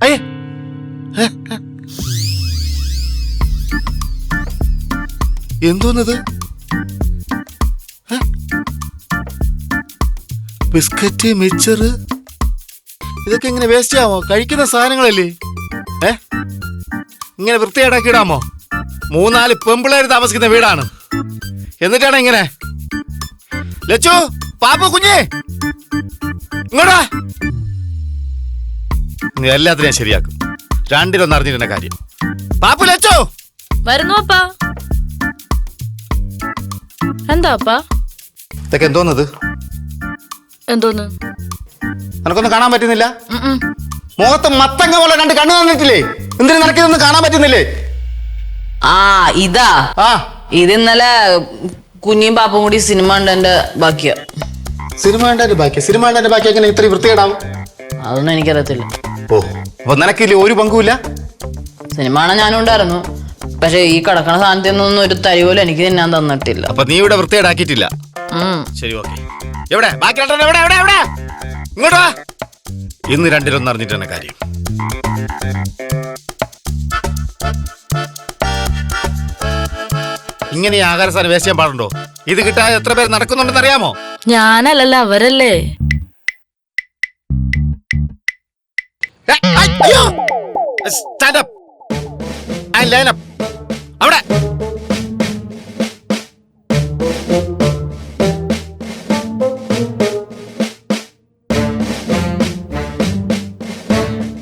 അയ്യേ എന്തോന്നത്? ബിസ്ക്കറ്റ്, മിച്ചർ, ഇതൊക്കെ ഇങ്ങനെ വേസ്റ്റ് ആവോ? കഴിക്കുന്ന സാധനങ്ങളല്ലേ? ഇങ്ങനെ വൃത്തികേടാക്കി ഇടാമോ? 3-4 പെമ്പിള്ളേർ താമസിക്കുന്ന വീടാണ്, എന്നിട്ടാണ് ഇങ്ങനെ. ലച്ചു, പാപ്പു, കുഞ്ഞേ ഇങ്ങോട്ടാ. എല്ലാത്തിനും ശരിയാക്കും. രണ്ടിലൊന്നും അറിഞ്ഞിരുന്ന കാര്യം. പാപ്പു, ലച്ചു വരുന്നു അപ്പാ. എന്താ അപ്പാ ഇതൊക്കെ? എന്തോന്നത്? എന്തോന്ന്? നിനക്കൊന്നും കാണാൻ പറ്റുന്നില്ല? മുഖത്ത് മത്തങ്ങ പോലെ രണ്ട് കണ്ണു തന്നിട്ടില്ലേ? എന്തിനു നിനക്കിതൊന്നും കാണാൻ പറ്റുന്നില്ലേ? ആ ഇതാ, ഇത് ഇന്നലെ കുഞ്ഞിയും പാപ്പും കൂടി സിനിമ കണ്ടതിന്റെ ബാക്കിയാ. സിനിമ കണ്ടതിന്റെ ബാക്കി? സിനിമ കണ്ടതിന്റെ ബാക്കി എങ്ങനെ ഇത്രയും വൃത്തികേടാവും? അതൊന്നും എനിക്കറിയത്തില്ല. ഓ, അപ്പൊ നിനക്കില്ലേ ഒരു പങ്കുമില്ല? സിനിമ കാണാൻ ഞാനും ഉണ്ടായിരുന്നു, പക്ഷെ ഈ കിടക്കണ സാധനത്തിൽ നിന്നൊന്നും ഒരു തരി പോലും എനിക്ക് തിന്നാൻ തന്നിട്ടില്ല. അപ്പൊ നീ ഇവിടെ വൃത്തികേടാക്കിയിട്ടില്ല? ശരി, ഓക്കെ. എവിടെ ബാക്കി? ഇങ്ങോട്ടാ. ഇന്ന് രണ്ടിലൊന്നും അറിഞ്ഞിട്ടാണ് കാര്യം. ഇങ്ങനെ ഈ ആഹാര സാധനം വേസ്റ്റ് ചെയ്യാൻ പാടുണ്ടോ? ഇത് കിട്ടാതെ എത്ര പേര് നടക്കുന്നുണ്ടെന്ന് അറിയാമോ? ഞാനല്ലല്ലോ, അവരല്ലേ. Stand up. Line up. അവിടെ